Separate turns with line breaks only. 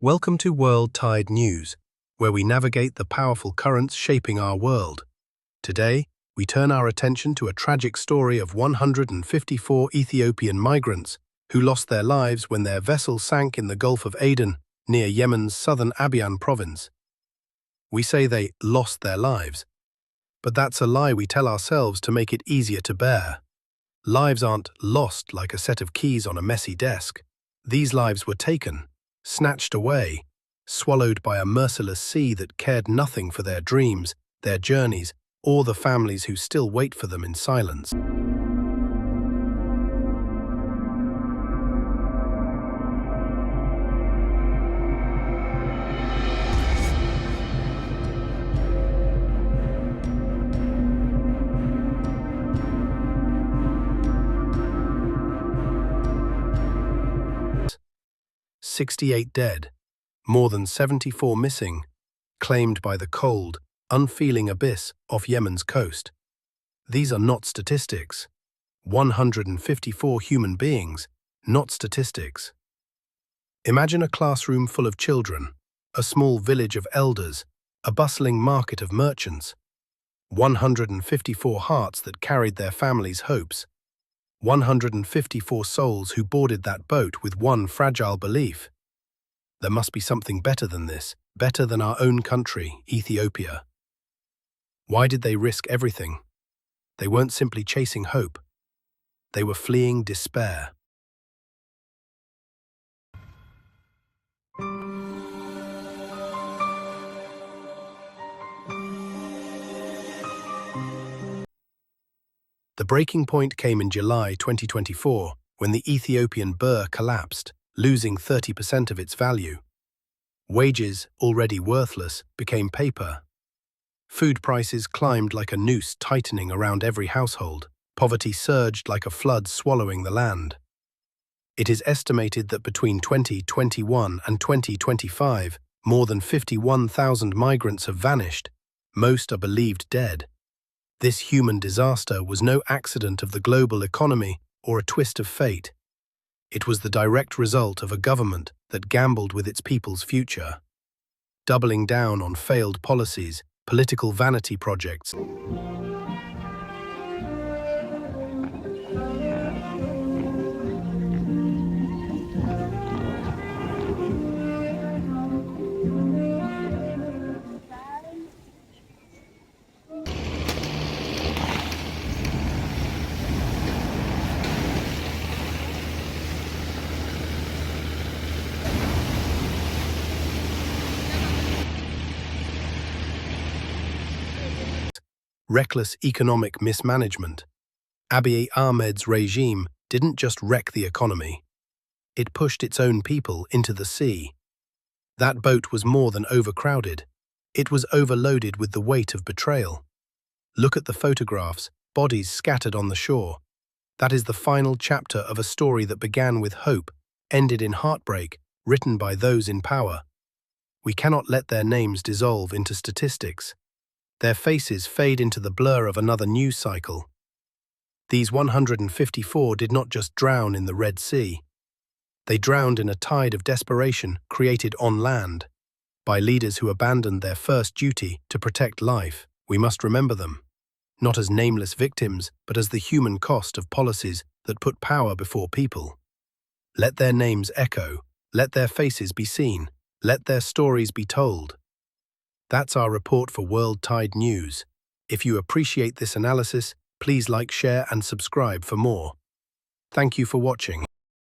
Welcome to World Tide News, where we navigate the powerful currents shaping our world. Today, we turn our attention to a tragic story of 154 Ethiopian migrants who lost their lives when their vessel sank in the Gulf of Aden, near Yemen's southern Abiy province. We say they lost their lives, but that's a lie we tell ourselves to make it easier to bear. Lives aren't lost like a set of keys on a messy desk. These lives were taken, snatched away, swallowed by a merciless sea that cared nothing for their dreams, their journeys, or the families who still wait for them in silence. "68 dead, more than 74 missing," claimed by the cold, unfeeling abyss off Yemen's coast. These are not statistics. 154 human beings, not statistics. Imagine a classroom full of children, a small village of elders, a bustling market of merchants. 154 hearts that carried their families' hopes. 154 souls who boarded that boat with one fragile belief: there must be something better than this, better than our own country, Ethiopia. Why did they risk everything? They weren't simply chasing hope. They were fleeing despair. The breaking point came in July 2024, when the Ethiopian Birr collapsed, losing 30% of its value. Wages, already worthless, became paper. Food prices climbed like a noose tightening around every household. Poverty surged like a flood swallowing the land. It is estimated that between 2021 and 2025, more than 51,000 migrants have vanished. Most are believed dead. This human disaster was no accident of the global economy or a twist of fate. It was the direct result of a government that gambled with its people's future, doubling down on failed policies, political vanity projects. Reckless economic mismanagement. Abiy Ahmed's regime didn't just wreck the economy. It pushed its own people into the sea. That boat was more than overcrowded. It was overloaded with the weight of betrayal. Look at the photographs, bodies scattered on the shore. That is the final chapter of a story that began with hope, ended in heartbreak, written by those in power. We cannot let their names dissolve into statistics. Their faces fade into the blur of another news cycle. These 154 did not just drown in the Red Sea. They drowned in a tide of desperation created on land by leaders who abandoned their first duty to protect life. We must remember them, not as nameless victims, but as the human cost of policies that put power before people. Let their names echo, let their faces be seen, let their stories be told. That's our report for World Tide News. If you appreciate this analysis, please like, share, and subscribe for more. Thank you for watching.